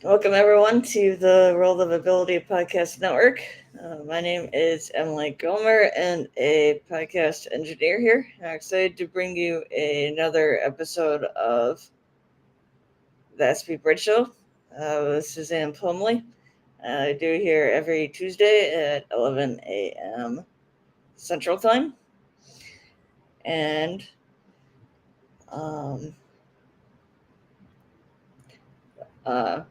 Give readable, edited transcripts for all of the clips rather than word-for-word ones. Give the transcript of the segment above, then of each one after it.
Welcome, everyone, to the World of Ability Podcast Network. My name is Emily Gomer, and a podcast engineer here. I'm excited to bring you another episode of the Aspie Bridge Show with Suzanne Plumley. I do here every Tuesday at 11 a.m. Central Time. And um,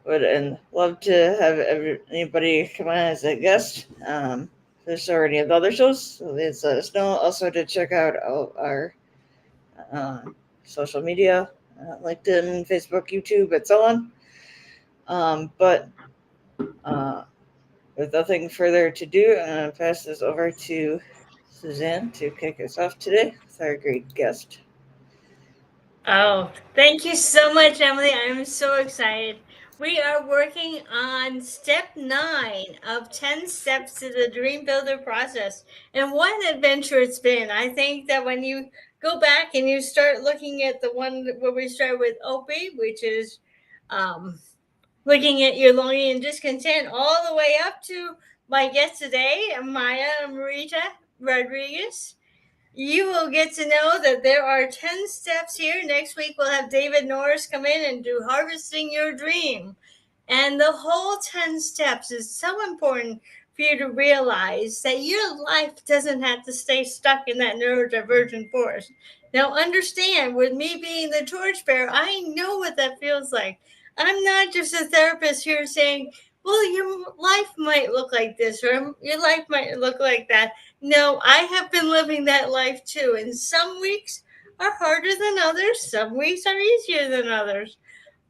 would love to have anybody come on as a guest. If there's already any other shows, so please let us know. Also, to check out all our uh, social media, LinkedIn, Facebook, YouTube, and so on. But uh, with nothing further to do, I'm going to pass this over to Suzanne to kick us off today with our great guest. Oh, thank you so much, Emily. I'm so excited. We are working on step 9 of 10 steps to the Dream Builder process. And what an adventure it's been. I think that when you go back and you start looking at the one where we start with Opie, which is um, looking at your longing and discontent, all the way up to my guest today, Amaya Amrita Rodriguez, you will get to know that there are 10 steps here. Next week, we'll have David Norris come in and do Harvesting Your Dream. And the whole 10 steps is so important for you to realize that your life doesn't have to stay stuck in that neurodivergent forest. Now, understand, with me being the torchbearer, I know what that feels like. I'm not just a therapist here saying, well, your life might look like this or your life might look like that. No, I have been living that life too, and some weeks are harder than others, some weeks are easier than others.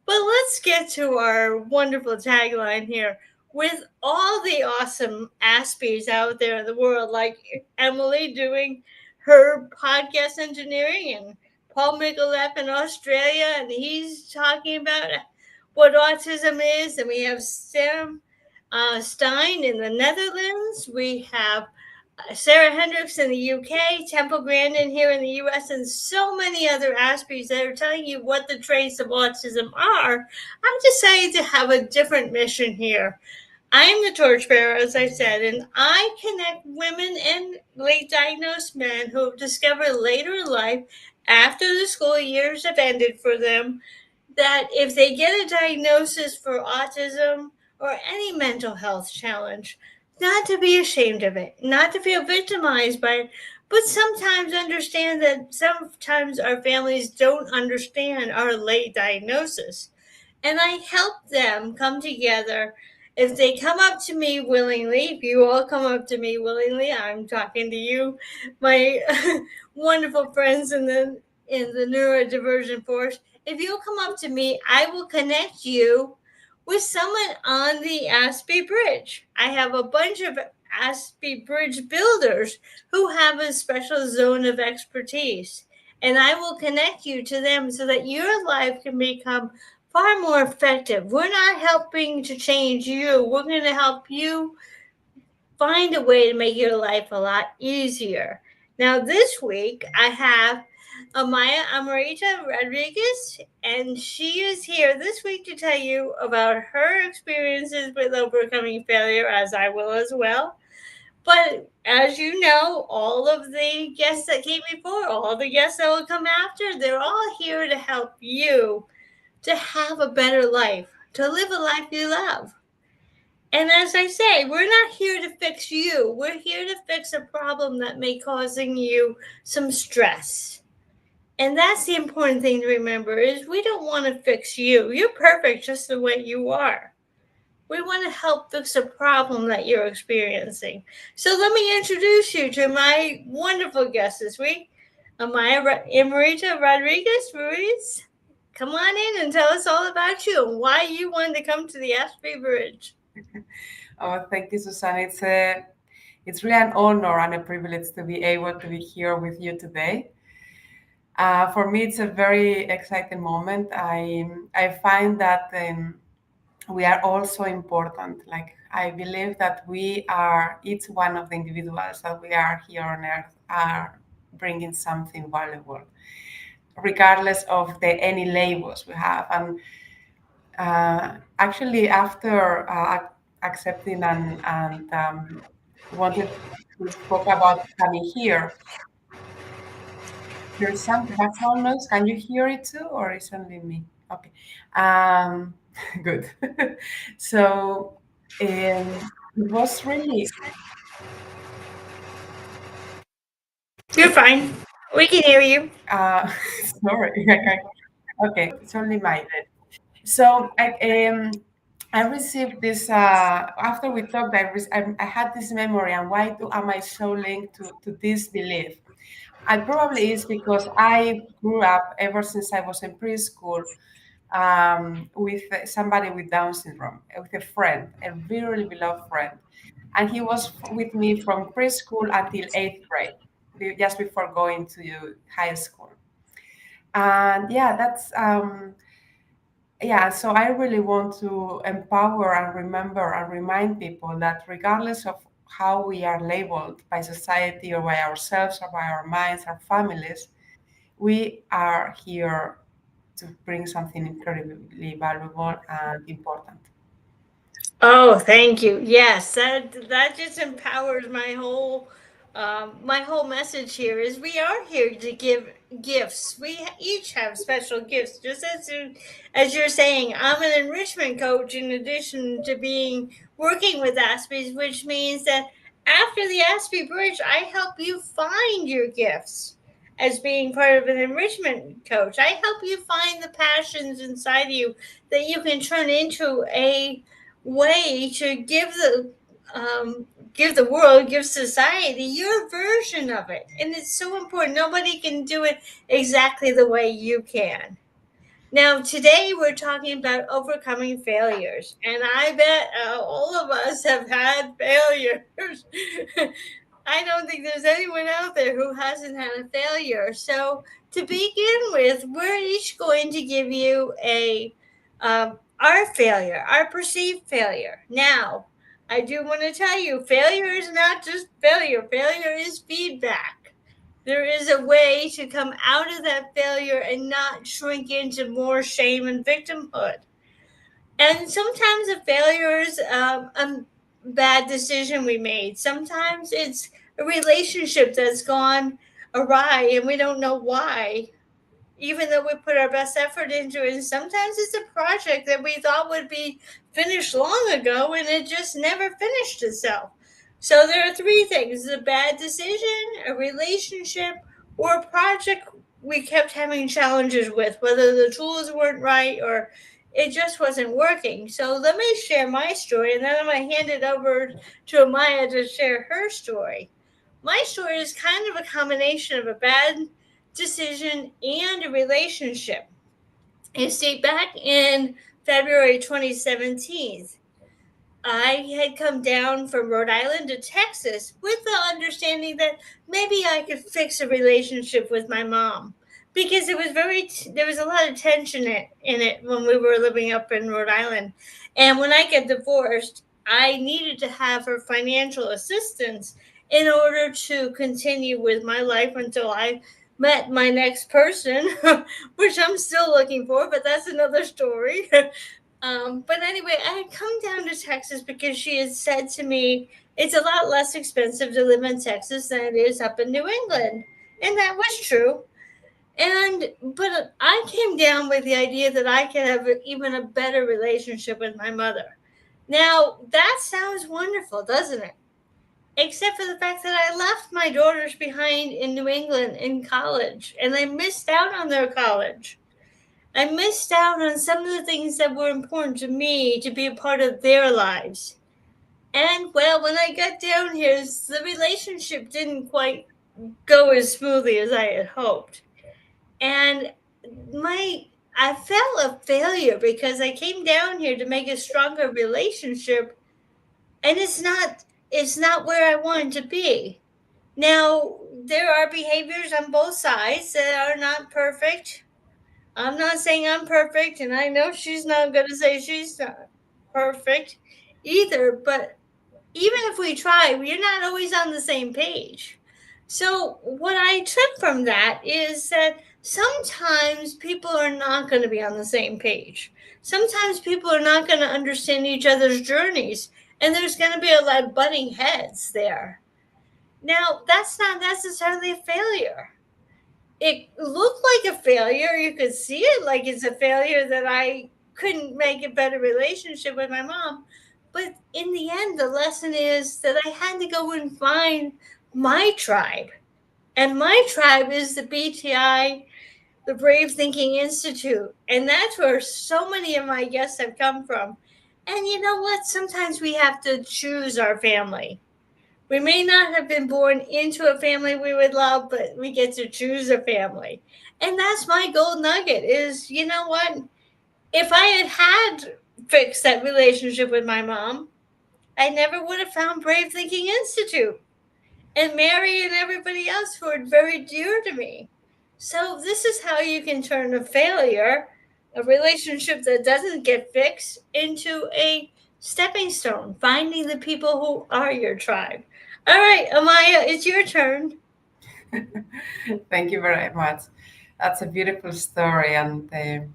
But let's get to our wonderful tagline here. With all the awesome Aspies out there in the world, like Emily doing her podcast engineering, and Paul Michelef in Australia, and he's talking about what autism is, and we have Sam Stein in the Netherlands. We have Sarah Hendricks in the UK, Temple Grandin here in the US, and so many other Aspies that are telling you what the traits of autism are. I'm decided to have a different mission here. I'm the torchbearer, as I said, and I connect women and late diagnosed men who have discovered later in life, after the school years have ended for them, that if they get a diagnosis for autism or any mental health challenge, not to be ashamed of it, not to feel victimized by it, but sometimes understand that sometimes our families don't understand our late diagnosis. And I help them come together. If they come up to me willingly, if you all come up to me willingly, I'm talking to you, my wonderful friends in the neurodivergent force. If you'll come up to me, I will connect you with someone on the Aspie Bridge. I have a bunch of Aspie Bridge builders who have a special zone of expertise. And I will connect you to them so that your life can become far more effective. We're not helping to change you, we're going to help you find a way to make your life a lot easier. Now, this week, I have Amaya Amrita Rodriguez, and she is here this week to tell you about her experiences with overcoming failure, as I will as well. But as you know, all of the guests that came before, all the guests that will come after, they're all here to help you to have a better life, to live a life you love. And as I say, we're not here to fix you. We're here to fix a problem that may causing you some stress. And that's the important thing to remember is we don't want to fix you. You're perfect just the way you are. We want to help fix a problem that you're experiencing. So let me introduce you to my wonderful guest this week, Amaya Amrita Rodriguez Ruiz. Come on in and tell us all about you and why you wanted to come to the Aspie Bridge. Oh, thank you, Suzanne. It's really an honor and a privilege to be able to be here with you today. For me, it's a very exciting moment. I find that we are all so important. Like I believe that we are each one of the individuals that we are here on Earth are bringing something valuable, regardless of the any labels we have. And Actually, after accepting and wanted to talk about coming here, there's some background noise. Can you hear it too, or is it only me? Okay. Um, good. So it was really You're fine. We can hear you. sorry. Okay, it's only my bad. So I received this after we talked. I had this memory, and am I so linked to this belief? And probably is because I grew up ever since I was in preschool with somebody with Down syndrome, with a friend, a really beloved friend, and he was with me from preschool until eighth grade, just before going to high school. And yeah, so I really want to empower and remember and remind people that regardless of how we are labeled by society or by ourselves or by our minds, our families, we are here to bring something incredibly valuable and important. Oh, thank you. Yes, that just empowers my whole message here is we are here to give gifts. We each have special gifts. Just as you're saying, I'm an enrichment coach in addition to being working with Aspies, which means that after the Aspie Bridge, I help you find your gifts. As being part of an enrichment coach, I help you find the passions inside you that you can turn into a way to um, give the world, give society your version of it, and it's so important. Nobody can do it exactly the way you can. Now, today we're talking about overcoming failures, and I bet all of us have had failures. I don't think there's anyone out there who hasn't had a failure. So, to begin with, we're each going to give you our failure, our perceived failure. Now, I do want to tell you, failure is not just failure. Failure is feedback. There is a way to come out of that failure and not shrink into more shame and victimhood. And sometimes a failure is a bad decision we made. Sometimes it's a relationship that's gone awry and we don't know why, even though we put our best effort into it. And sometimes it's a project that we thought would be finished long ago and it just never finished itself. So there are three things: a bad decision, a relationship, or a project we kept having challenges with, whether the tools weren't right or it just wasn't working. So let me share my story and then I'm going to hand it over to Amaya to share her story. My story is kind of a combination of a bad decision and a relationship. You see, back in February 2017, I had come down from Rhode Island to Texas with the understanding that maybe I could fix a relationship with my mom because it was there was a lot of tension in it when we were living up in Rhode Island. And when I get divorced, I needed to have her financial assistance in order to continue with my life until I met my next person, which I'm still looking for, but that's another story. But anyway, I had come down to Texas because she had said to me, it's a lot less expensive to live in Texas than it is up in New England. And that was true. But I came down with the idea that I could have even a better relationship with my mother. Now, that sounds wonderful, doesn't it? Except for the fact that I left my daughters behind in New England in college, and I missed out on their college. I missed out on some of the things that were important to me to be a part of their lives. And well, when I got down here, the relationship didn't quite go as smoothly as I had hoped. And I felt a failure because I came down here to make a stronger relationship and it's not where I wanted to be. Now, there are behaviors on both sides that are not perfect. I'm not saying I'm perfect, and I know she's not going to say she's not perfect either, but even if we try, we're not always on the same page. So, what I took from that is that sometimes people are not going to be on the same page. Sometimes people are not going to understand each other's journeys, and there's going to be a lot of butting heads there. Now, that's not necessarily a failure. It looked like a failure. You could see it like it's a failure that I couldn't make a better relationship with my mom. But in the end, the lesson is that I had to go and find my tribe. And my tribe is the BTI, the Brave Thinking Institute. And that's where so many of my guests have come from. And you know what? Sometimes we have to choose our family. We may not have been born into a family we would love, but we get to choose a family. And that's my gold nugget is, you know what? If I had fixed that relationship with my mom, I never would have found Brave Thinking Institute and Mary and everybody else who are very dear to me. So this is how you can turn a failure, a relationship that doesn't get fixed, into a stepping stone, finding the people who are your tribe. All right, Amaya, it's your turn. Thank you very much. That's a beautiful story, and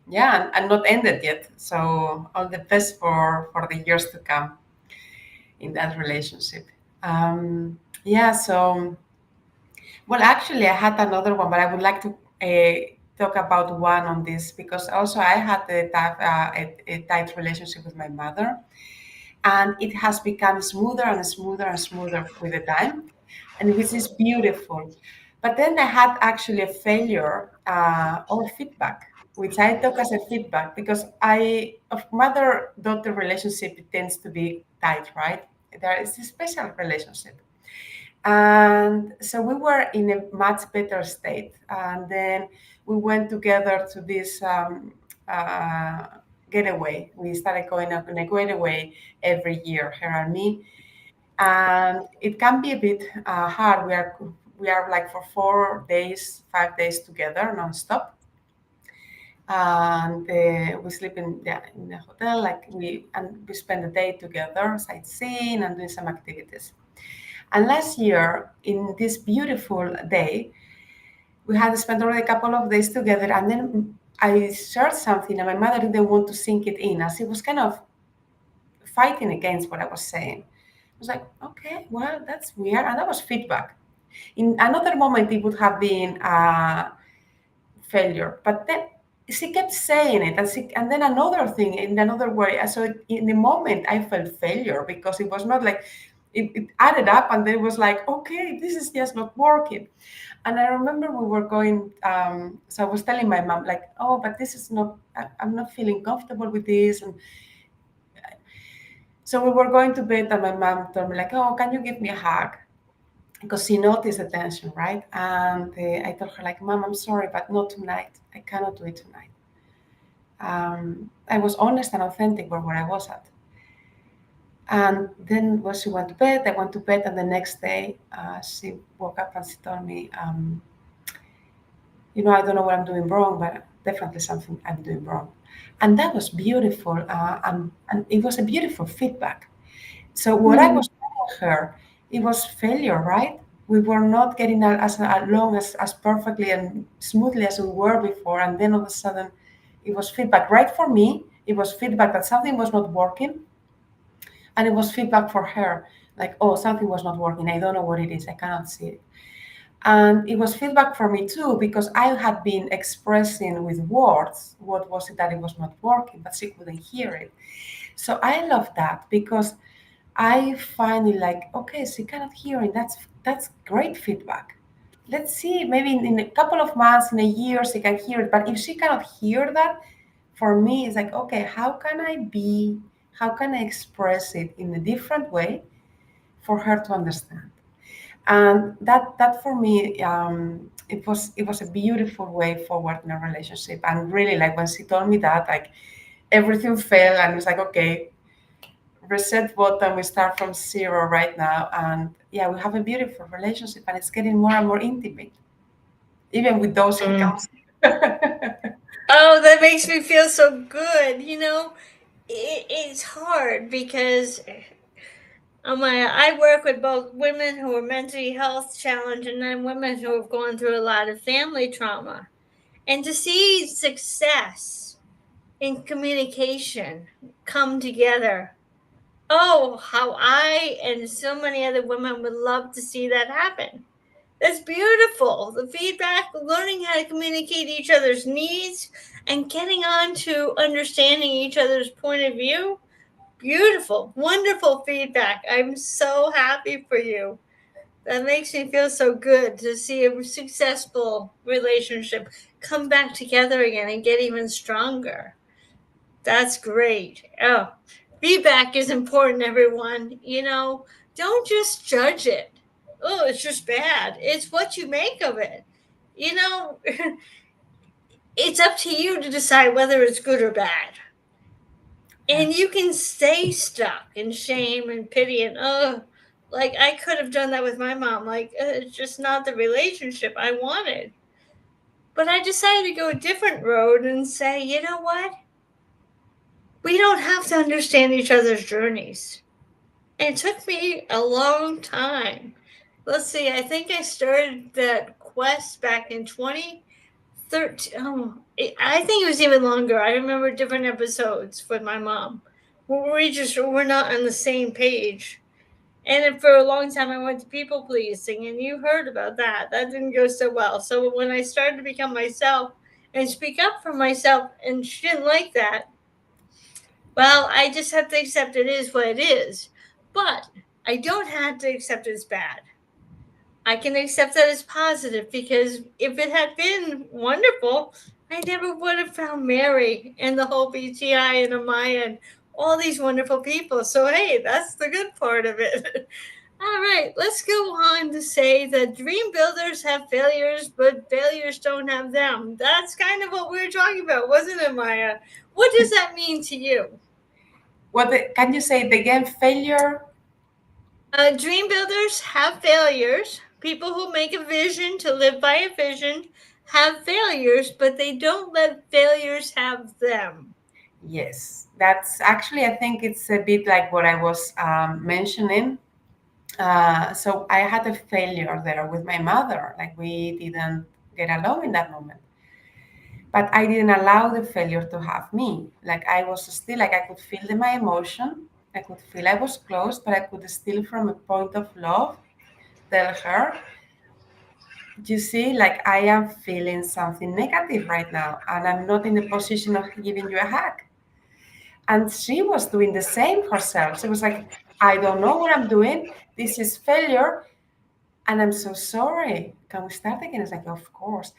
yeah, and not ended yet. So all the best for the years to come in that relationship. Yeah. So well, actually, I had another one, but I would like to talk about one on this because also I had a tight relationship with my mother, and it has become smoother and smoother and smoother with the time, and which is beautiful. But then I had actually a failure or feedback, which I took as a feedback because I of mother-daughter relationship it tends to be tight, right? There is a special relationship. And so we were in a much better state. And then we went together to this uh, getaway. We started going up in a getaway every year, her and me. And it can be a bit hard. We are like for 4 days, 5 days together nonstop. And we sleep in a hotel, and we spend the day together, sightseeing and doing some activities. And last year, in this beautiful day, we had spent already a couple of days together, and then I shared something, and my mother didn't want to sink it in, as she was kind of fighting against what I was saying. I was like, okay, well, that's weird, and that was feedback. In another moment, it would have been failure, but then she kept saying it, and then another thing in another way. So in the moment, I felt failure because it was not like it added up, and then it was like, okay, this is just not working. And I remember we were going. So I was telling my mom, like, oh, but this is not. I'm not feeling comfortable with this, and so we were going to bed, and my mom told me, like, oh, can you give me a hug? Because she noticed the tension, right? And I told her, like, Mom, I'm sorry, but not tonight. I cannot do it tonight. I was honest and authentic where I was at. And then when she went to bed, I went to bed, and the next day she woke up and she told me, I don't know what I'm doing wrong, but definitely something I'm doing wrong. And that was beautiful, and it was a beautiful feedback. So what I was telling her, it was failure, right? We were not getting as along as perfectly and smoothly as we were before, and then all of a sudden, it was feedback. Right for me, it was feedback that something was not working, and it was feedback for her, like, oh, something was not working. I don't know what it is. I cannot see it. And it was feedback for me too, because I had been expressing with words what was it that it was not working, but she couldn't hear it. So I love that because I find it like, okay, she cannot hear it. That's great feedback. Let's see, maybe in a couple of months, in a year, she can hear it. But if she cannot hear that, for me, it's like, okay, how can I express it in a different way for her to understand? And that for me, it was a beautiful way forward in a relationship. And really, like when she told me that, like everything fell, and it's like, okay, reset button, we start from zero right now, and yeah, we have a beautiful relationship, and it's getting more and more intimate, even with those hiccups. Oh, that makes me feel so good. It's hard because I work with both women who are mentally health challenged and then women who have gone through a lot of family trauma. And to see success in communication come together. Oh, how I and so many other women would love to see that happen. That's beautiful. The feedback, learning how to communicate each other's needs, and getting on to understanding each other's point of view. Beautiful, wonderful feedback. I'm so happy for you. That makes me feel so good to see a successful relationship come back together again and get even stronger. That's great. Oh, feedback is important, everyone. Don't just judge it. Oh, it's just bad. It's what you make of it. You know, it's up to you to decide whether it's good or bad. And you can stay stuck in shame and pity and, oh, like I could have done that with my mom. Like, it's just not the relationship I wanted. But I decided to go a different road and say, you know what? We don't have to understand each other's journeys. And it took me a long time. Let's see, I think I started that quest back in 2013. Oh, I think it was even longer. I remember different episodes with my mom where we're not on the same page. And for a long time, I went to people pleasing, and you heard about that. That didn't go so well. So when I started to become myself and speak up for myself, and she didn't like that, well, I just have to accept it is what it is. But I don't have to accept it as bad. I can accept that as positive, because if it had been wonderful, I never would have found Mary and the whole BTI and Amaya and all these wonderful people. So, hey, that's the good part of it. All right, let's go on to say that dream builders have failures, but failures don't have them. That's kind of what we were talking about, wasn't it, Maya? What does that mean to you? Can you say it again? Failure? Dream builders have failures. People who make a vision to live by a vision have failures, but they don't let failures have them. Yes, that's actually, I think it's a bit like what I was mentioning. So I had a failure there with my mother. Like we didn't get along in that moment. But I didn't allow the failure to have me. Like I was still, like I could feel my emotion. I could feel I was close, but I could still, from a point of love, tell her, you see, like I am feeling something negative right now, and I'm not in the position of giving you a hug. And she was doing the same herself. She was like, I don't know what I'm doing. This is failure. And I'm so sorry. Can we start again? It's like, of course.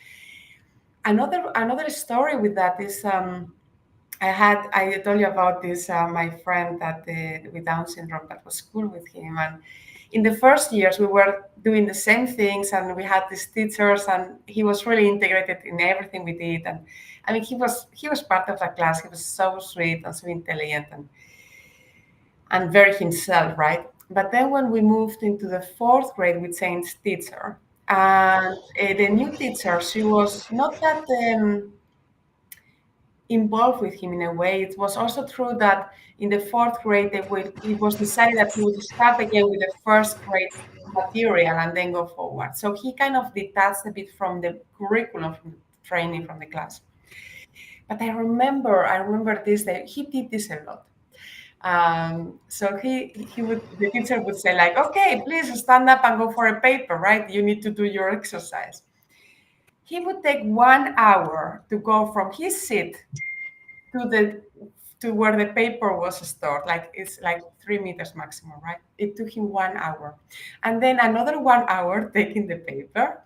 Another story with that is I told you about this my friend that with Down syndrome that was school with him, and in the first years we were doing the same things, and we had these teachers, and he was really integrated in everything we did, and I mean he was part of the class. He was so sweet and so intelligent and very himself, right? But then when we moved into the fourth grade, we changed teacher, and the new teacher, she was not that involved with him in a way. It was also true that in the fourth grade, it was decided that he would start again with the first grade material and then go forward. So he kind of detached a bit from the curriculum, from the training, from the class. But I remember this, that he did this a lot. So the teacher would say like, okay, please stand up and go for a paper, right? You need to do your exercise. He would take 1 hour to go from his seat to where the paper was stored. Like it's like 3 meters maximum, right? It took him 1 hour. And then another 1 hour taking the paper,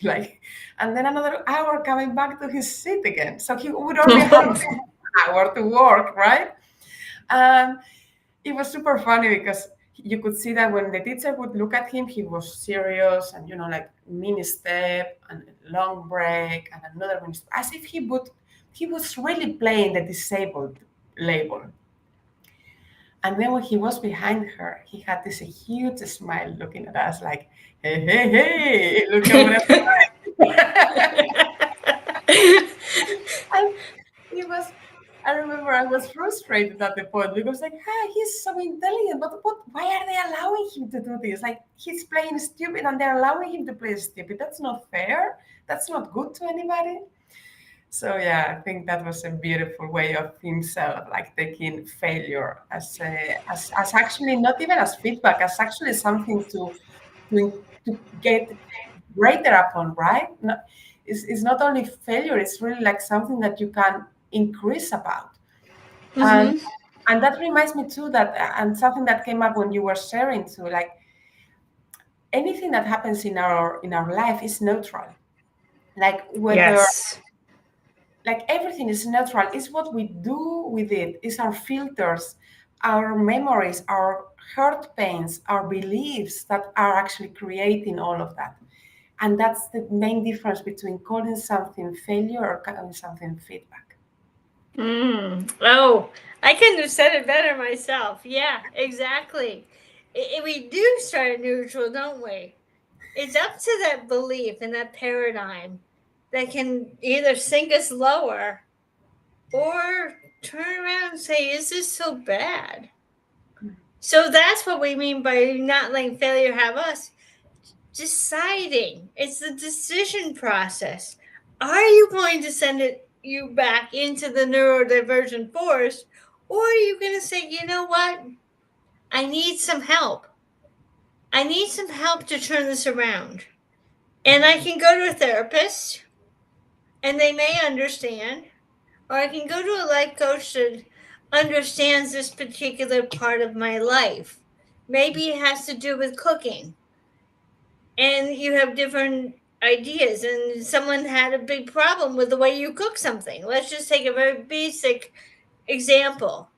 and then another hour coming back to his seat again. So he would only have 1 hour to work, right? And it was super funny because you could see that when the teacher would look at him, he was serious and, like mini step and long break and another mini step, as if he was really playing the disabled label. And then when he was behind her, he had this huge smile looking at us like, hey, look at what I'm doing. And he was, I remember I was frustrated at the point because like, he's so intelligent, but why are they allowing him to do this? Like he's playing stupid and they're allowing him to play stupid. That's not fair. That's not good to anybody. So yeah, I think that was a beautiful way of himself, like taking failure as actually not even as feedback, as actually something to get greater upon, right? No, it's not only failure; it's really like something that you can increase about. And Mm-hmm. and that reminds me too that and something that came up when you were sharing too, like anything that happens in our life is neutral. Like whether Yes. like everything is neutral, it's what we do with it, it's our filters, our memories, our hurt pains, our beliefs that are actually creating all of that. And that's the main difference between calling something failure or calling something feedback. Oh, I couldn't have said it better myself. Yeah, exactly. We do start neutral, don't we? It's up to that belief and that paradigm that can either sink us lower or turn around and say, is this so bad? So that's what we mean by not letting failure have us. Deciding. It's the decision process. Are you going to send you back into the neurodivergent forest, or are you going to say, you know what? I need some help. I need some help to turn this around. And I can go to a therapist and they may understand, or I can go to a life coach that understands this particular part of my life. Maybe it has to do with cooking, and you have different ideas, and someone had a big problem with the way you cook something. Let's just take a very basic example.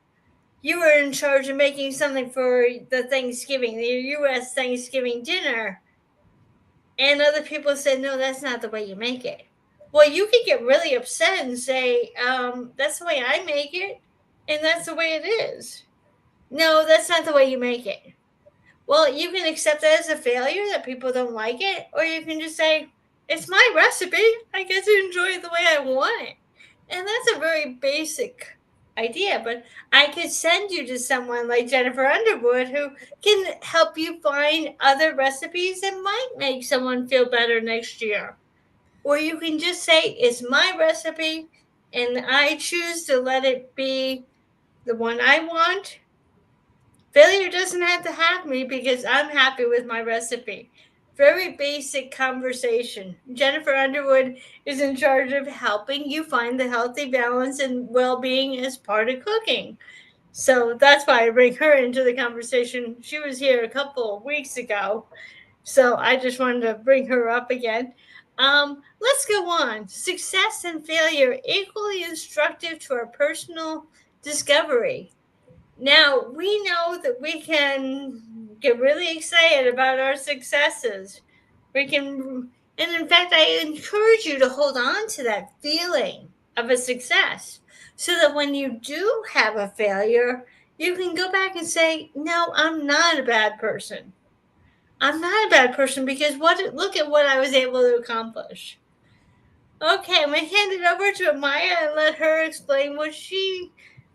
You were in charge of making something for the US Thanksgiving dinner, and other people said, no, that's not the way you make it. Well, you could get really upset and say, that's the way I make it, and that's the way it is. No, that's not the way you make it. Well, you can accept that as a failure that people don't like it, or you can just say, it's my recipe. I get to enjoy it the way I want it. And that's a very basic idea, but I could send you to someone like Jennifer Underwood who can help you find other recipes that might make someone feel better next year. Or you can just say, it's my recipe and I choose to let it be the one I want. Failure doesn't have to have me because I'm happy with my recipe. Very basic conversation. Jennifer Underwood is in charge of helping you find the healthy balance and well being as part of cooking. So that's why I bring her into the conversation. She was here a couple of weeks ago. So I just wanted to bring her up again. Let's go on. Success and failure equally instructive to our personal discovery. Now, we know that we can get really excited about our successes. We can, and in fact, I encourage you to hold on to that feeling of a success so that when you do have a failure, you can go back and say, no, I'm not a bad person. I'm not a bad person because look at what I was able to accomplish. Okay, I'm going to hand it over to Amaya and let her explain what she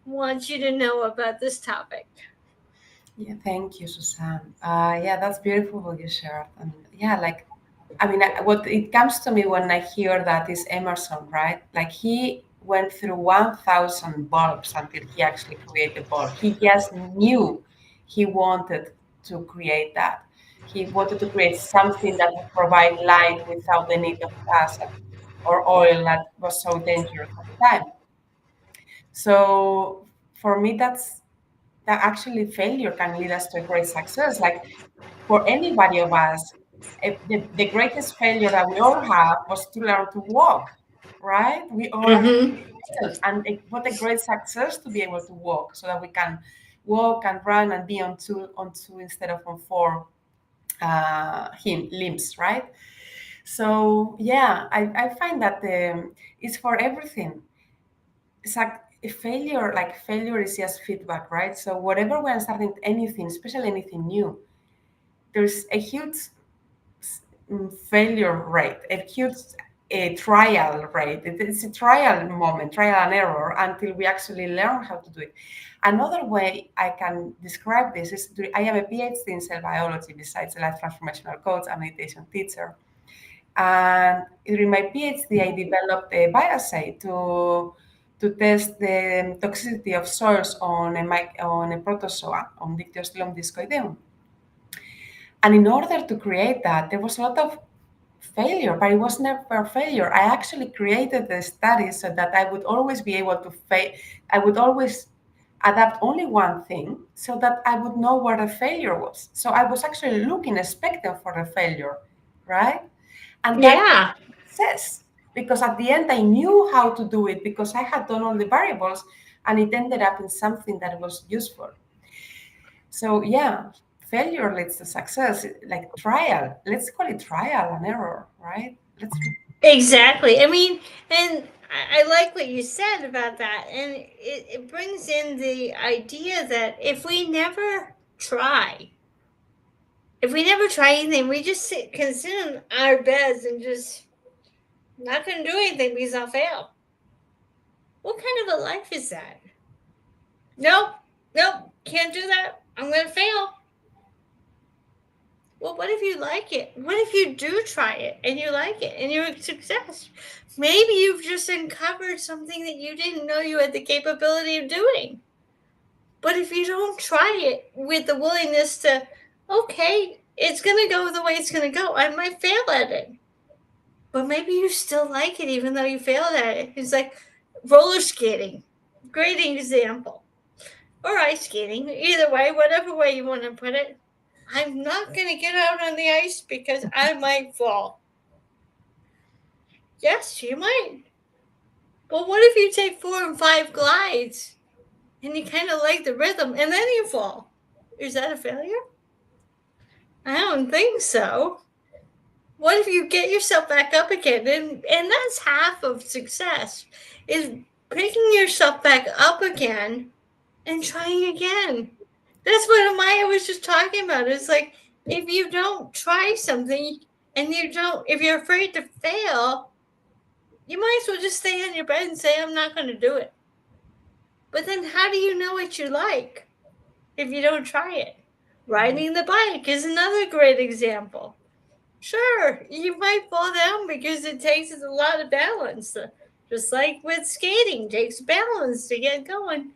wants you to know about this topic. Yeah, thank you, Suzanne. Yeah, that's beautiful what you shared. And yeah, like, I mean, what it comes to me when I hear that is Emerson, right? Like he went through 1,000 bulbs until he actually created a bulb. He just knew he wanted to create that. He wanted to create something that would provide light without the need of gas or oil that was so dangerous at the time. So for me, that actually failure can lead us to a great success. Like for anybody of us, the greatest failure that we all have was to learn to walk, right? We all actually Mm-hmm. failed. And what a great success to be able to walk so that we can walk and run and be on two instead of on four limbs, right? So yeah, I find that it's for everything. It's like a failure, like failure is just feedback, right? So whatever we're starting anything, especially anything new, there's a huge failure rate, a huge trial rate. It's a trial moment, trial and error until we actually learn how to do it. Another way I can describe this is I have a PhD in cell biology besides a life transformational coach and meditation teacher. And during my PhD, I developed a bioassay to test the toxicity of soils on on a protozoa, on Dictyostelium discoideum. And in order to create that, there was a lot of failure, but it was never a failure. I actually created the study so that I would always be able to I would always adapt only one thing so that I would know where the failure was. So I was actually looking, expecting for the failure, right? And that Yeah. success, because at the end I knew how to do it because I had done all the variables and it ended up in something that was useful. So yeah, failure leads to success, like trial. Let's call it trial and error, right? Let's Exactly. I mean, and I like what you said about that. And it brings in the idea that if we never try anything, we just can sit in our beds and just not going to do anything because I'll fail. What kind of a life is that? Nope, nope, can't do that. I'm going to fail. Well, what if you like it? What if you do try it and you like it and you're a success? Maybe you've just uncovered something that you didn't know you had the capability of doing. But if you don't try it with the willingness to, okay, it's going to go the way it's going to go, I might fail at it. But maybe you still like it even though you failed at it. It's like roller skating. Great example. Or ice skating. Either way, whatever way you want to put it. I'm not going to get out on the ice because I might fall. Yes, you might. But what if you take 4 and 5 glides and you kind of like the rhythm and then you fall? Is that a failure? I don't think so. What if you get yourself back up again? And that's half of success, is picking yourself back up again and trying again. That's what Amaya was just talking about. It's like, if you don't try something and if you're afraid to fail, you might as well just stay on your bed and say, I'm not going to do it. But then how do you know what you like if you don't try it? Riding the bike is another great example. Sure, you might fall down because it takes a lot of balance. Just like with skating, it takes balance to get going.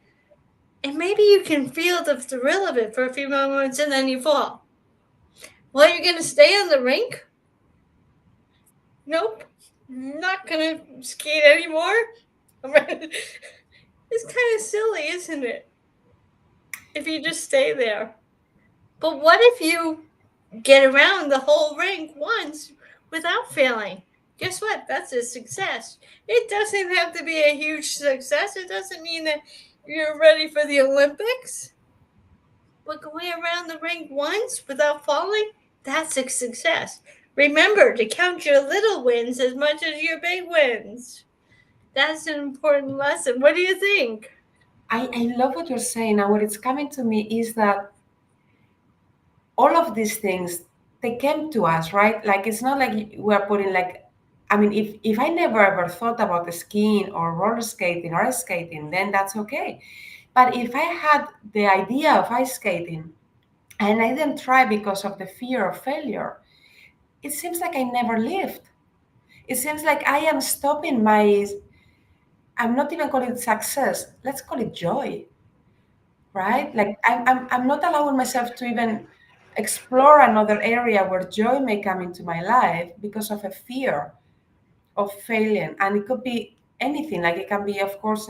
And maybe you can feel the thrill of it for a few moments and then you fall. Well, you're going to stay on the rink? Nope. Not going to skate anymore. It's kind of silly, isn't it? If you just stay there. But what if you get around the whole rink once without failing? Guess what? That's a success. It doesn't have to be a huge success. It doesn't mean that you're ready for the Olympics. But going around the rink once without falling, that's a success. Remember to count your little wins as much as your big wins. That's an important lesson. What do you think? I love what you're saying, and what it's coming to me is that all of these things, they came to us, right? Like it's not like we're putting like, I mean, if I never ever thought about the skiing or roller skating or ice skating, then that's okay. But if I had the idea of ice skating and I didn't try because of the fear of failure, it seems like I never lived. It seems like I am stopping my, I'm not even calling it success, let's call it joy, right? Like I'm not allowing myself to even explore another area where joy may come into my life because of a fear of failing. And it could be anything, like it can be, of course,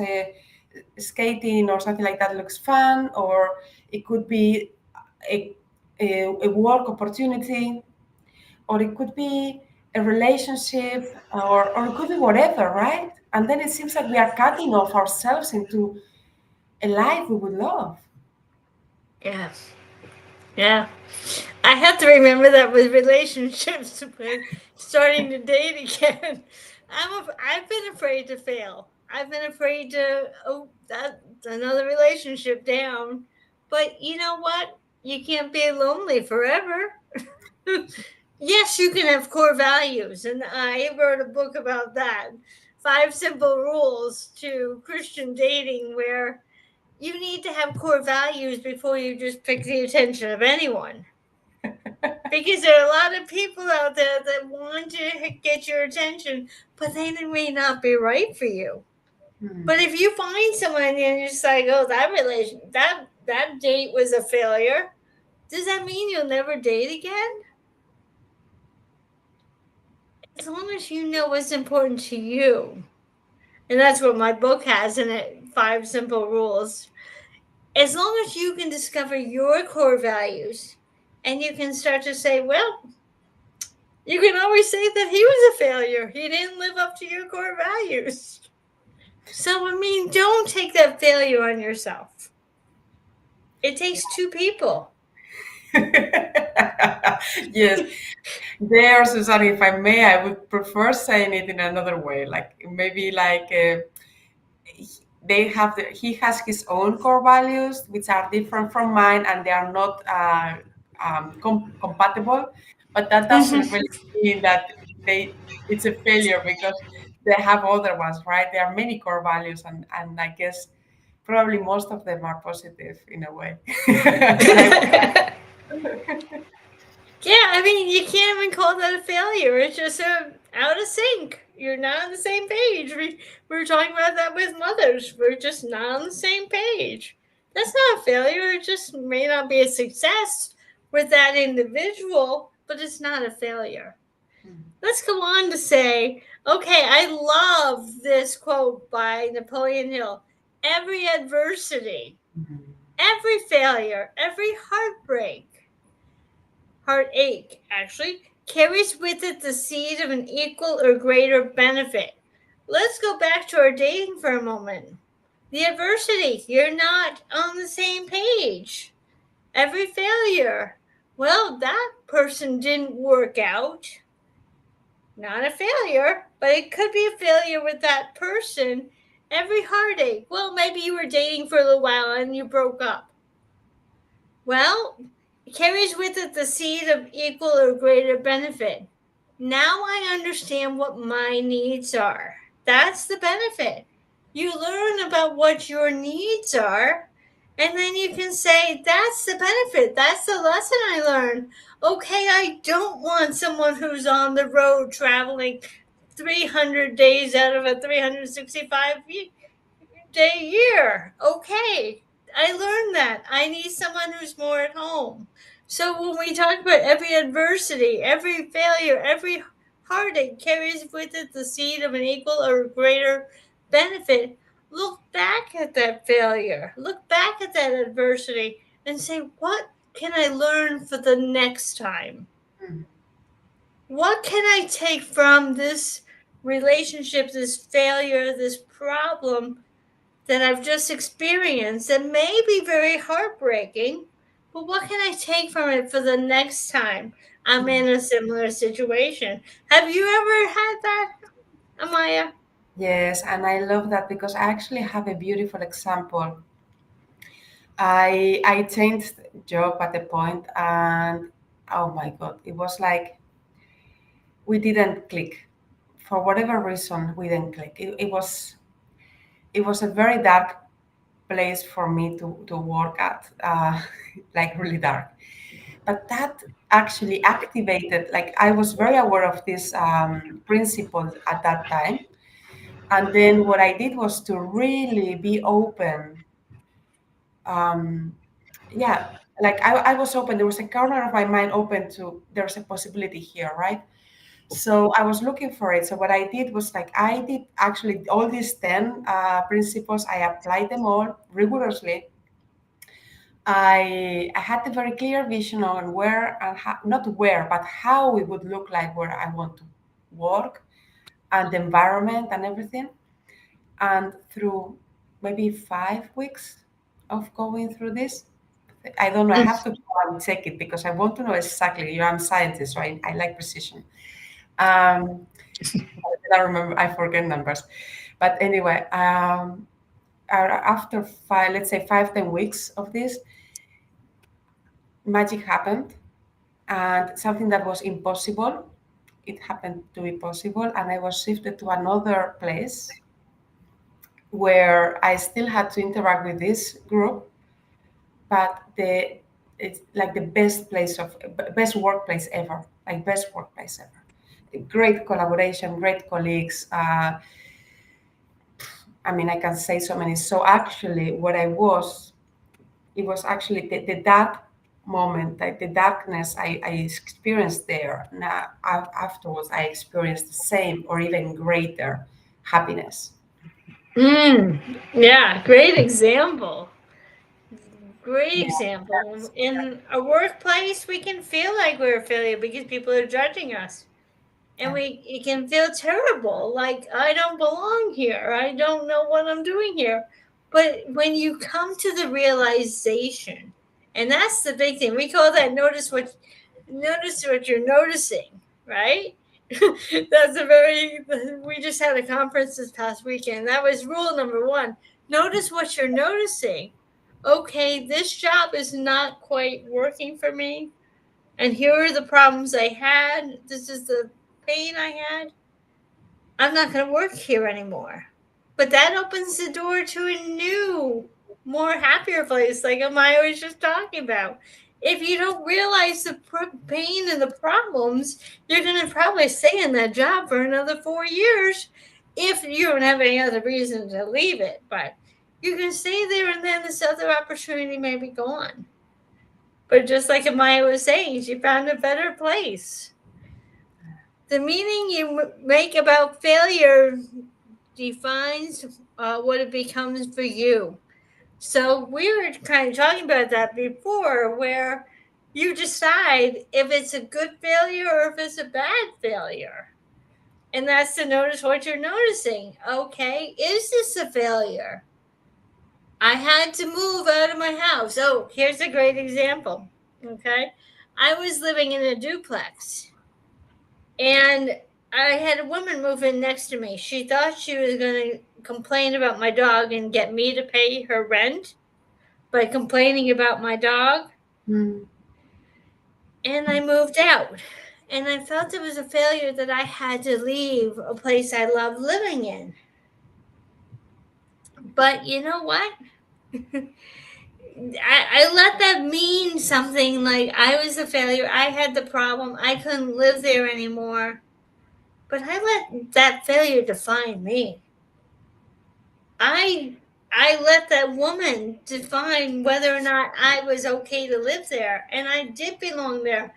skating or something like that looks fun, or it could be a work opportunity, or it could be a relationship, or it could be whatever, right? And then it seems like we are cutting off ourselves into a life we would love. Yeah. Yeah. I have to remember that with relationships, with starting to date again. I've been afraid to fail. I've been afraid to, that's another relationship down. But you know what? You can't be lonely forever. Yes, you can have core values. And I wrote a book about that. 5 simple rules to Christian dating, where you need to have core values before you just pick the attention of anyone. because there are a lot of people out there that want to get your attention, but they may not be right for you. But if you find someone and you're just like, oh, that date was a failure, does that mean you'll never date again? As long as you know what's important to you. And that's what my book has in it, 5 Simple Rules. As long as you can discover your core values and you can start to say, well, you can always say that he was a failure. He didn't live up to your core values. So, I mean, don't take that failure on yourself. It takes 2 people. Yes. There, Suzanne, if I may, I would prefer saying it in another way. Like maybe like he has his own core values, which are different from mine, and they are not compatible. But that doesn't really mean that it's a failure because they have other ones, right? There are many core values, and I guess probably most of them are positive in a way. Yeah, I mean, you can't even call that a failure. It's just out of sync. You're not on the same page. We were talking about that with mothers. We're just not on the same page. That's not a failure. It just may not be a success with that individual, but it's not a failure. Let's go on to say, okay, I love this quote by Napoleon Hill. Every adversity, every failure, every heartache actually, carries with it the seed of an equal or greater benefit. Let's go back to our dating for a moment. The adversity, you're not on the same page. Every failure, well, that person didn't work out. Not a failure, but it could be a failure with that person. Every heartache, well, maybe you were dating for a little while and you broke up. Well, it carries with it the seed of equal or greater benefit. Now I understand what my needs are. That's the benefit. You learn about what your needs are, and then you can say, that's the benefit. That's the lesson I learned. Okay, I don't want someone who's on the road traveling 300 days out of a 365-day year. Okay, I learned that. I need someone who's more at home. So when we talk about every adversity, every failure, every heartache carries with it the seed of an equal or greater benefit, look back at that failure, look back at that adversity, and say, what can I learn for the next time? What can I take from this relationship, this failure, this problem that I've just experienced that may be very heartbreaking, but what can I take from it for the next time I'm in a similar situation? Have you ever had that, Amaya? Yes, and I love that because I actually have a beautiful example. I changed job at a point, and oh my God, it was like we didn't click. For whatever reason, we didn't click. It was a very dark place for me to work at, like really dark. But that actually activated, like I was very aware of this principle at that time. And then what I did was to really be open. Yeah, like I was open. There was a corner of my mind open to there's a possibility here, right? So I was looking for it. So what I did was like I did actually all these 10 principles. I applied them all rigorously. I had a very clear vision on where and how, not where, but how it would look like where I want to work and the environment and everything. And through maybe 5 weeks of going through this, I don't know, I have to go and check it because I want to know exactly. I'm a scientist, right? I like precision. I remember, I forget numbers. But anyway, after let's say 5, 10 weeks of this, magic happened, and something that was impossible, it happened to be possible, and I was shifted to another place where I still had to interact with this group, but it's like the best workplace ever, like best workplace ever. Great collaboration, great colleagues. I mean, I can say so many. So actually, it was actually the dark moment, like the darkness I experienced there. Now, afterwards, I experienced the same or even greater happiness. Yeah, great example. Great Yeah, example. that's, In a workplace, we can feel like we're a failure because people are judging us. And yeah, it can feel terrible, like I don't belong here. I don't know what I'm doing here. But when you come to the realization, and that's the big thing. We call that notice what you're noticing, right? That's a very we just had a conference this past weekend. That was rule number 1. Notice what you're noticing. Okay, this job is not quite working for me. And here are the problems I had. This is the pain I had. I'm not going to work here anymore. But that opens the door to a new, more happier place, like Amaya was just talking about. If you don't realize the pain and the problems, you're going to probably stay in that job for another 4 years if you don't have any other reason to leave it. But you can stay there, and then this other opportunity may be gone. But just like Amaya was saying, she found a better place. The meaning you make about failure defines what it becomes for you. So we were kind of talking about that before, where you decide if it's a good failure or if it's a bad failure. And that's to notice what you're noticing. Okay, is this a failure? I had to move out of my house. Oh, here's a great example. Okay. I was living in a duplex, and I had a woman move in next to me. She thought she was going to complain about my dog and get me to pay her rent by complaining about my dog. mm, And I moved out. And I felt it was a failure that I had to leave a place I love living in. But you know what? I let that mean something, like I was a failure. I had the problem. I couldn't live there anymore. But I let that failure define me. I I let that woman define whether or not I was okay to live there, and I did belong there.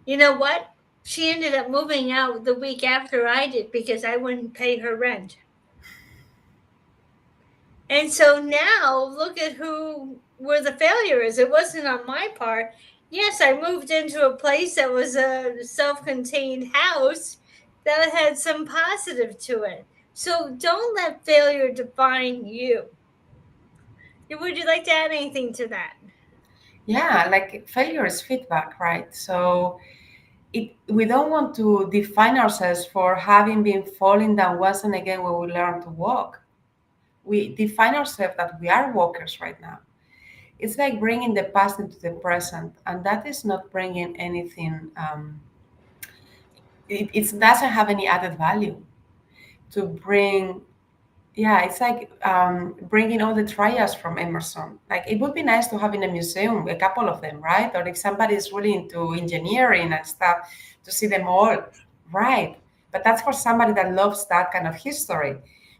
You know what? She ended up moving out the week after I did because I wouldn't pay her rent. And so now look at who were the failures. It wasn't on my part. Yes, I moved into a place that was a self-contained house that had some positive to it. So don't let failure define you. Would you like to add anything to that? yeah. Like failure is feedback, right? So we don't want to define ourselves for having been falling down once and again when we learn to walk. We define ourselves that we are walkers right now. It's like bringing the past into the present, and that is not bringing anything. It doesn't have any added value to bring. Yeah, it's like bringing all the trials from Emerson. Like it would be nice to have in a museum a couple of them, right? Or if somebody is really into engineering and stuff, to see them all, right? But that's for somebody that loves that kind of history,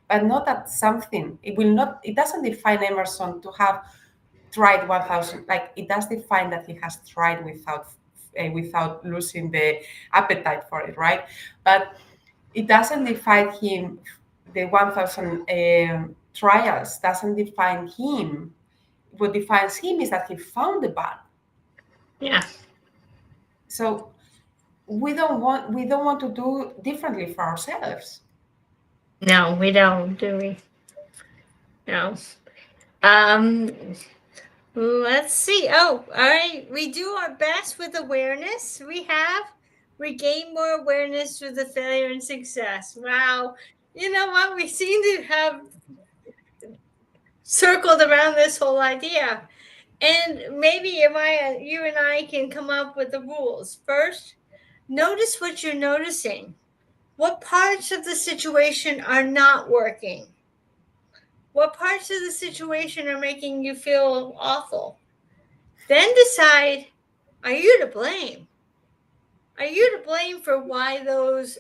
but not that something. It will not. It doesn't define Emerson to have tried 1,000. Like it does define that he has tried without losing the appetite for it, right? But it doesn't define him. The 1,000 trials doesn't define him. What defines him is that he found the bad. Yeah. So we don't want to do differently for ourselves. No, we don't, do we? No. Um, let's see. Oh, all right. We do our best with awareness. We gain more awareness through the failure and success. Wow. You know what? We seem to have circled around this whole idea. And maybe Amaya, you and I can come up with the rules. First, notice what you're noticing. What parts of the situation are not working? What parts of the situation are making you feel awful? Then decide, are you to blame? Are you to blame for why those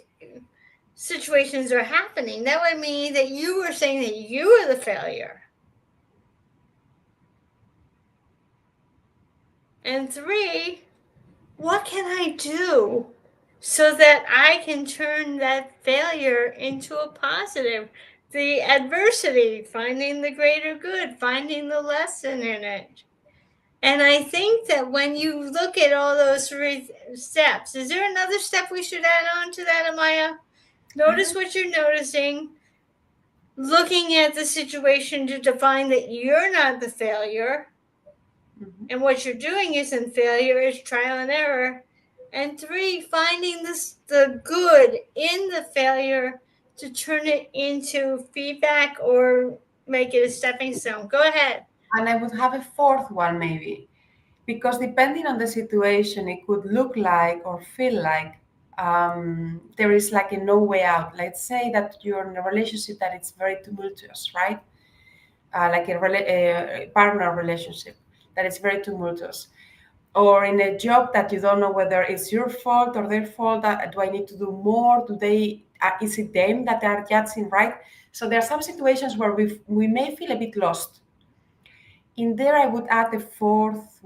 situations are happening? That would mean that you were saying that you were the failure. And 3, what can I do so that I can turn that failure into a positive? The adversity, finding the greater good, finding the lesson in it. And I think that when you look at all those 3 steps, is there another step we should add on to that, Amaya? Notice what you're noticing, looking at the situation to define that you're not the failure. And what you're doing isn't failure, it's trial and error. And 3, finding the good in the failure to turn it into feedback or make it a stepping stone. Go ahead. And I would have a fourth one maybe, because depending on the situation, it could look like or feel like there is like a no way out. Let's say that you're in a relationship that it's very tumultuous, right? Like a partner relationship that is very tumultuous, or in a job that you don't know whether it's your fault or their fault. Do I need to do more? Is it them that are judging, right? So there are some situations where we may feel a bit lost. In there, I would add a fourth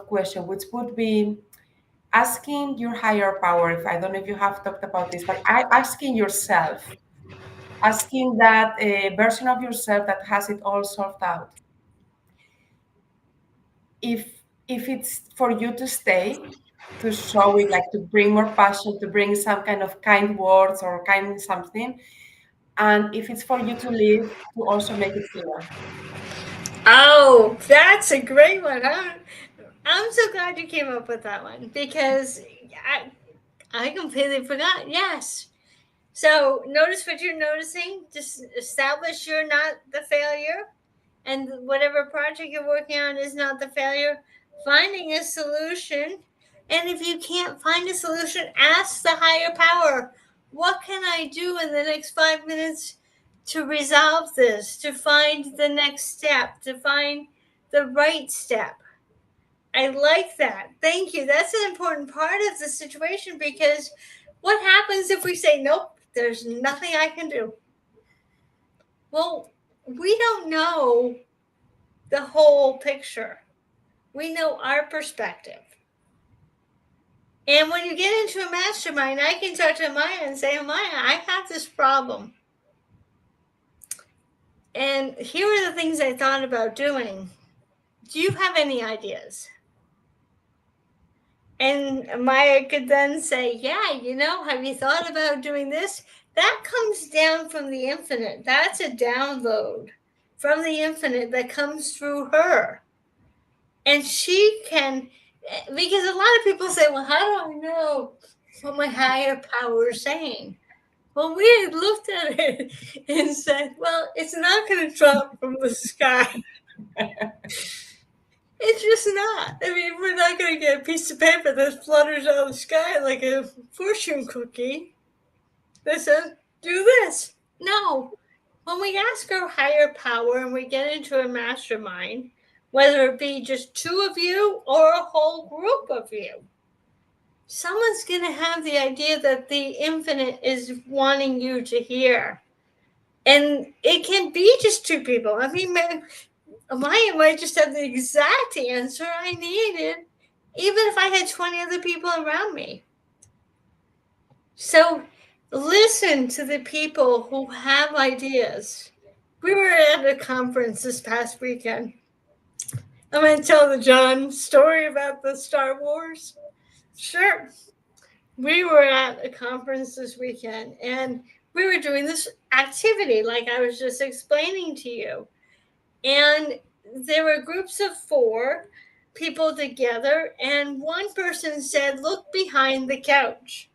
question, which would be asking your higher power. If I don't know if you have talked about this, but asking yourself, asking that version of yourself that has it all solved out, if it's for you to stay, to show it, like to bring more passion, to bring some kind of kind words or kind something, and if it's for you to leave, to also make it clear. Oh, that's a great one. I'm so glad you came up with that one because I completely forgot. Yes. So notice what you're noticing. Just establish you're not the failure, and whatever project you're working on is not the failure. Finding a solution. And if you can't find a solution, ask the higher power, what can I do in the next 5 minutes to resolve this, to find the next step, to find the right step? I like that. Thank you. That's an important part of the situation, because what happens if we say, nope, there's nothing I can do? Well, we don't know the whole picture. We know our perspective. And when you get into a mastermind, I can talk to Amaya and say, Amaya, I have this problem. And here are the things I thought about doing. Do you have any ideas? And Amaya could then say, yeah, have you thought about doing this? That comes down from the infinite. That's a download from the infinite that comes through her. And she can, because a lot of people say, well, how do I know what my higher power is saying? Well, we had looked at it and said, well, it's not going to drop from the sky. It's just not. I mean, we're not going to get a piece of paper that flutters out of the sky like a fortune cookie that says, do this. No. When we ask our higher power and we get into a mastermind, whether it be just 2 of you or a whole group of you, someone's going to have the idea that the infinite is wanting you to hear. And it can be just 2 people. I mean, Amaya might just have the exact answer I needed, even if I had 20 other people around me. So listen to the people who have ideas. We were at a conference this past weekend. I'm going to tell the John story about the Star Wars. Sure. We were at a conference this weekend, and we were doing this activity like I was just explaining to you. And there were groups of 4 people together, and one person said, look behind the couch.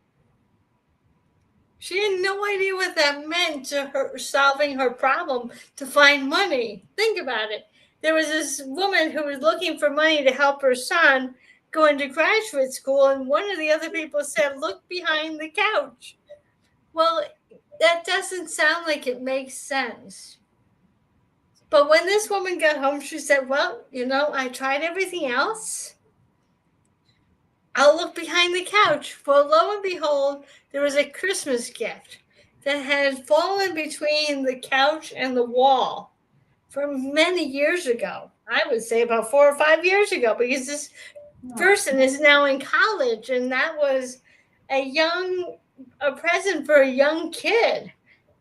She had no idea what that meant to her solving her problem to find money. Think about it. There was this woman who was looking for money to help her son go into graduate school, and one of the other people said, look behind the couch. Well, that doesn't sound like it makes sense. But when this woman got home, she said, well, I tried everything else. I'll look behind the couch. For lo and behold, there was a Christmas gift that had fallen between the couch and the wall from many years ago. I would say about 4 or 5 years ago, because this person is now in college, and that was a present for a young kid.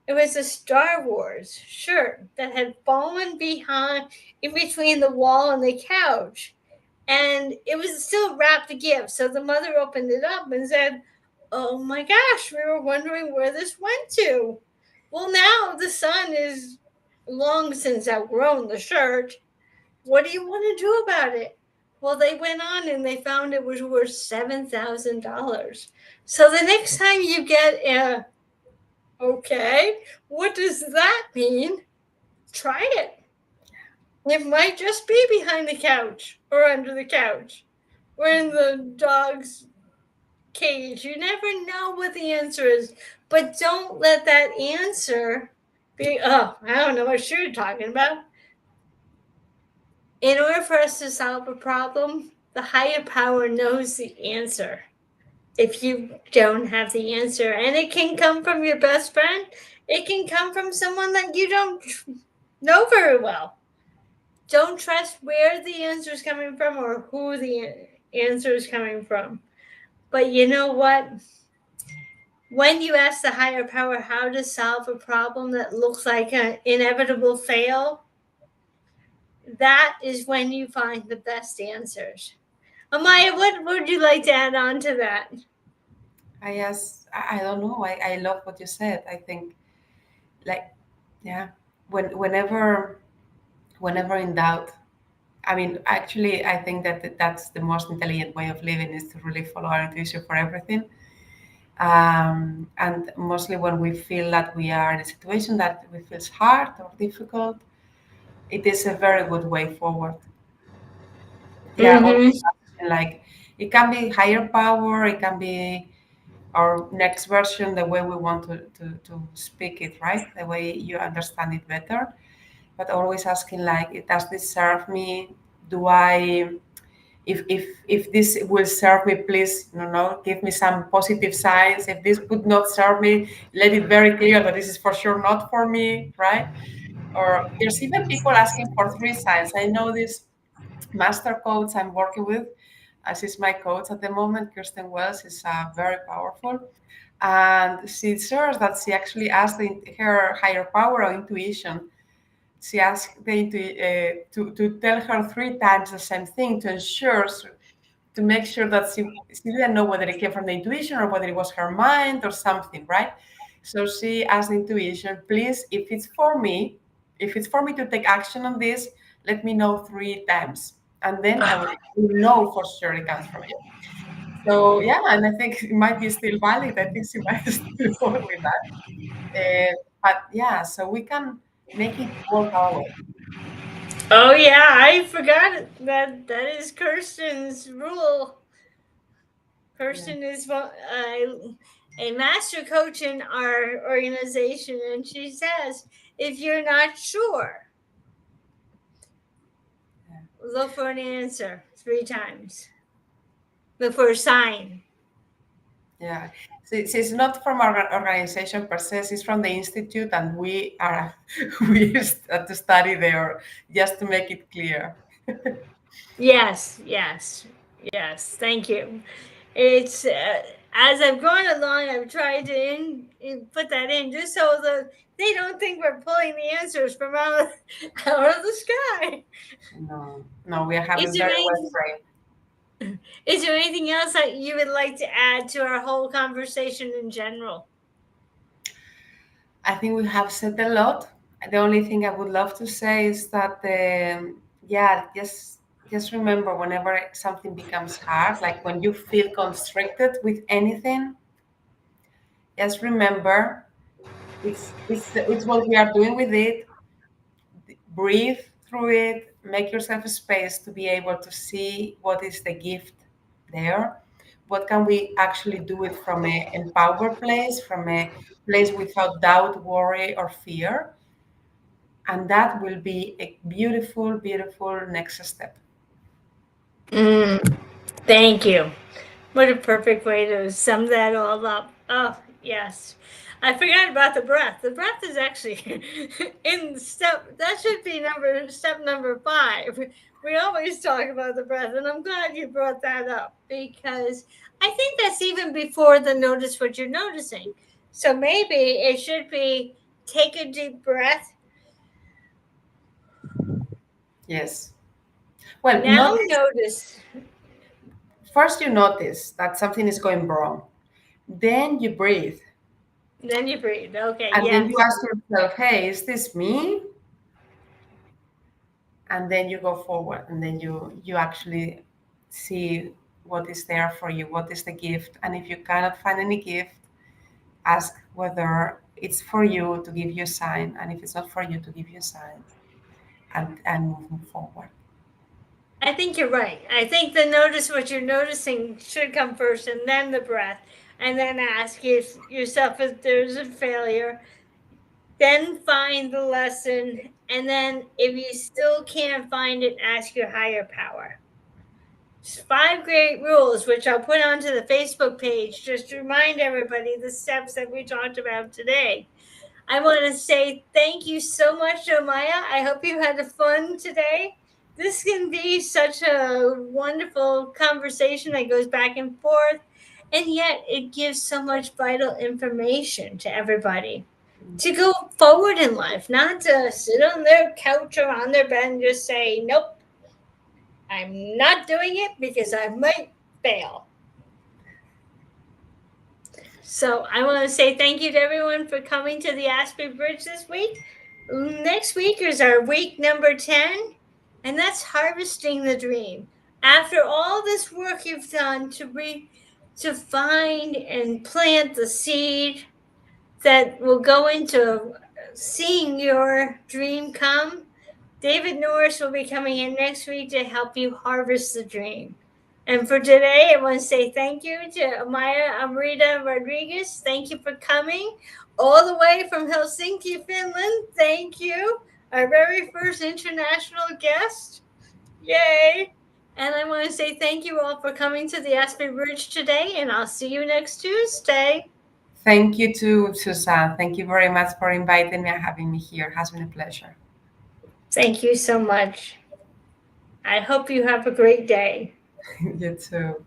It was a Star Wars shirt that had fallen behind in between the wall and the couch. And it was still wrapped a gift. So the mother opened it up and said, oh my gosh, we were wondering where this went to. Well, now the son is long since outgrown the shirt. What do you want to do about it? Well, they went on and they found it was worth $7,000. So the next time you get okay, what does that mean? Try it. It might just be behind the couch or under the couch or in the dog's cage. You never know what the answer is, but don't let that answer be, oh, I don't know what you're talking about. In order for us to solve a problem, the higher power knows the answer. If you don't have the answer, and it can come from your best friend, it can come from someone that you don't know very well. Don't trust where the answer is coming from or who the answer is coming from. But you know what? When you ask the higher power how to solve a problem that looks like an inevitable fail, that is when you find the best answers. Amaya, what would you like to add on to that? I don't know. I love what you said. I think, like, yeah, whenever in doubt. I mean, actually, I think that that's the most intelligent way of living, is to really follow our intuition for everything. And mostly when we feel that we are in a situation that we feels hard or difficult, it is a very good way forward. Yeah, Mm-hmm. like it can be higher power, it can be our next version, the way we want to speak it, right? The way you understand it better. But always asking, like, does this serve me? Do I, if this will serve me, please, give me some positive signs. If this would not serve me, let it very clear that this is for sure not for me, right? Or there's even people asking for 3 signs. I know this master coach I'm working with, as is my coach at the moment, Kirsten Wells, is very powerful. And she shares that she actually asked her higher power or intuition. She asked to tell her 3 times the same thing to make sure that she didn't know whether it came from the intuition or whether it was her mind or something, right? So she asked the intuition, please, if it's for me to take action on this, let me know 3 times. And then I will know for sure it comes from you. So yeah, and I think it might be still valid. I think she might still go with that. But yeah, so we can make it work our way. Oh yeah, I forgot that is Kirsten's rule. Yeah. Kirsten is a master coach in our organization, and she says, if you're not sure, look for an answer 3 times. Look for a sign. Yeah, she's not from our organization per se. She's from the institute, and we are we start to study there just to make it clear. Yes, yes, yes. Thank you. It's as I've gone along, I've tried to put that in just so that they don't think we're pulling the answers from out of the sky. No, no, we are Is having there very well anything? framed. Is there anything else that you would like to add to our whole conversation in general? I think we have said a lot. The only thing I would love to say is that, yeah, just remember, whenever something becomes hard, like when you feel constricted with anything, just remember it's what we are doing with it. Breathe through it, make yourself a space to be able to see what is the gift there. What can we actually do it from a empowered place, from a place without doubt, worry, or fear? And that will be a beautiful, beautiful next step. Thank you. What a perfect way to sum that all up. Oh, yes. I forgot about the breath. The breath is actually in that should be step number 5. We always talk about the breath, and I'm glad you brought that up because I think that's even before the notice what you're noticing. So maybe it should be take a deep breath. Yes. Well, Now notice. first you notice that something is going wrong. Then you breathe. Then you breathe. Okay, And then yes. you ask yourself, hey, is this me? And then you go forward, and then you actually see what is there for you, what is the gift. And if you cannot find any gift, ask whether it's for you to give you a sign, and if it's not for you, to give you a sign, and move forward. I think you're right. I think the notice what you're noticing should come first, and then the breath, and then ask yourself if there's a failure. Then find the lesson, and then if you still can't find it, ask your higher power. 5 great rules, which I'll put onto the Facebook page just to remind everybody the steps that we talked about today. I want to say thank you so much, Amaya. I hope you had fun today. This can be such a wonderful conversation that goes back and forth, and yet it gives so much vital information to everybody to go forward in life, not to sit on their couch or on their bed and just say, nope, I'm not doing it because I might fail. So I want to say thank you to everyone for coming to the Aspie Bridge this week. Next week is our week number 10, and that's harvesting the dream. After all this work you've done to find and plant the seed that will go into seeing your dream come, David Norris will be coming in next week to help you harvest the dream. And for today, I want to say thank you to Amaya Amrita Rodriguez. Thank you for coming all the way from Helsinki, Finland. Thank you. Our very first international guest. Yay. And I want to say thank you all for coming to the Aspie Bridge today, and I'll see you next Tuesday. Thank you to Suzanne. Thank you very much for inviting me and having me here. It has been a pleasure. Thank you so much. I hope you have a great day. You too.